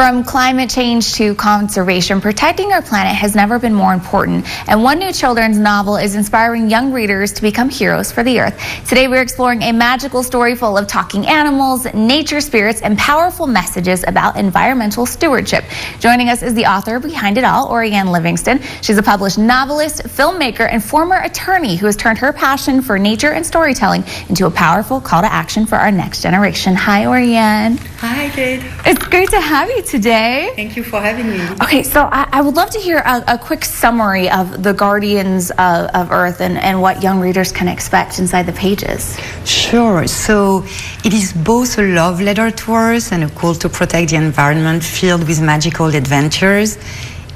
From climate change to conservation, protecting our planet has never been more important. And one new children's novel is inspiring young readers to become heroes for the earth. Today we're exploring a magical story full of talking animals, nature spirits, and powerful messages about environmental stewardship. Joining us is the author behind it all, Oriane Livingston. She's a published novelist, filmmaker, and former attorney who has turned her passion for nature and storytelling into a powerful call to action for our next generation. Hi, Oriane. Hi, Kate. It's great to have you today. Thank you for having me. Okay, so I would love to hear a quick summary of the Guardians of Earth and what young readers can expect inside the pages. Sure. So it is both a love letter to Earth and a call to protect the environment filled with magical adventures.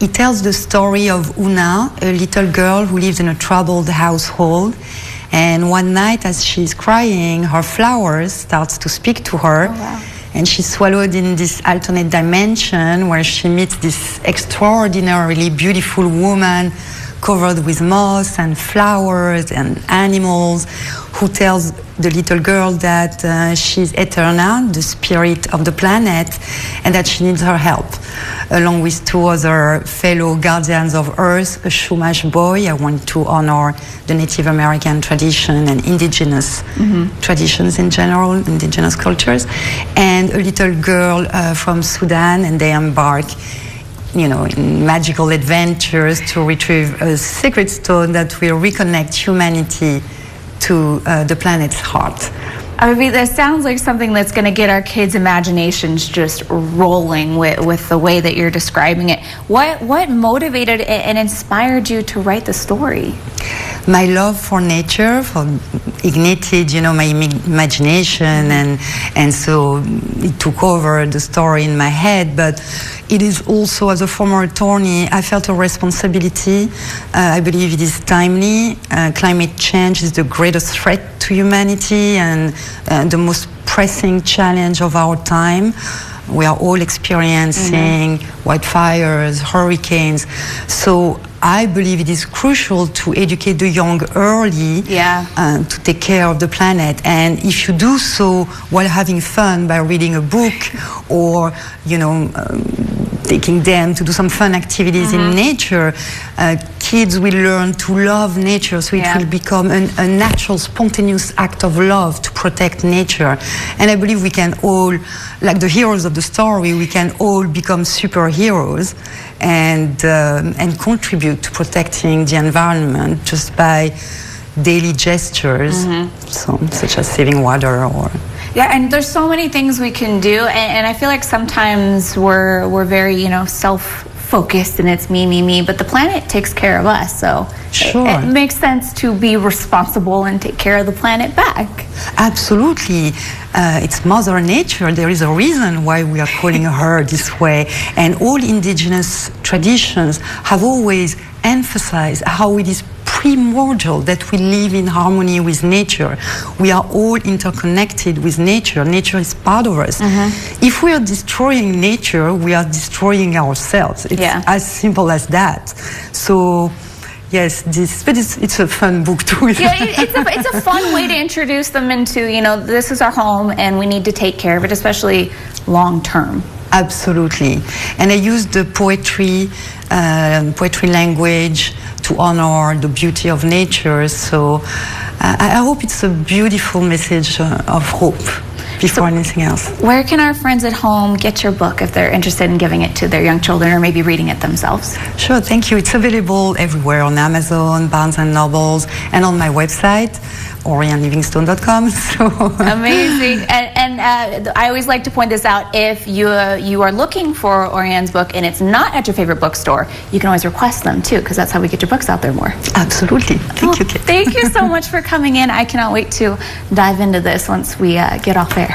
It tells the story of Una, a little girl who lives in a troubled household. And one night, as she's crying, her flowers starts to speak to her. Oh, wow. And she's swallowed in this alternate dimension where she meets this extraordinarily beautiful woman covered with moss and flowers and animals, who tells the little girl that she's Eterna, the spirit of the planet, and that she needs her help. Along with two other fellow guardians of Earth, a Chumash boy, I want to honor the Native American tradition and indigenous traditions in general, indigenous cultures, and a little girl from Sudan, and they embark in magical adventures to retrieve a sacred stone that will reconnect humanity to the planet's heart. I mean, that sounds like something that's going to get our kids' imaginations just rolling with the way that you're describing it. What motivated and inspired you to write the story? My love for nature ignited, my imagination, and so it took over the story in my head. But it is also, as a former attorney, I felt a responsibility. I believe it is timely. Climate change is the greatest threat to humanity and the most pressing challenge of our time. We are all experiencing wildfires, hurricanes. So I believe it is crucial to educate the young early to take care of the planet. And if you do so while having fun by reading a book or, taking them to do some fun activities in nature, kids will learn to love nature, so it will become a natural, spontaneous act of love to protect nature. And I believe we can all, like the heroes of the story, we can all become superheroes and contribute to protecting the environment just by daily gestures, such as saving water or... Yeah, and there's so many things we can do, and I feel like sometimes we're very, self-focused, and it's me, but the planet takes care of us, so it makes sense to be responsible and take care of the planet back. Absolutely. It's Mother Nature. There is a reason why we are calling her this way, and all indigenous traditions have always emphasized how it is primordial that we live in harmony with nature. We are all interconnected with nature. Nature is part of us. If we are destroying nature, we are destroying ourselves. It's as simple as that. So, yes, but it's a fun book too. Yeah, it's a fun way to introduce them into, this is our home and we need to take care of it, especially long term. Absolutely. And I use the poetry language to honor the beauty of nature. So I hope it's a beautiful message of hope before anything else. Where can our friends at home get your book if they're interested in giving it to their young children or maybe reading it themselves? Sure, thank you. It's available everywhere on Amazon, Barnes & Nobles, and on my website, OrianeLivingston.com. So amazing. And I always like to point this out. If you are looking for Oriane's book and it's not at your favorite bookstore, you can always request them too, because that's how we get your books out there more. Absolutely. Thank you, Kate. Thank you so much for coming in. I cannot wait to dive into this once we get off air.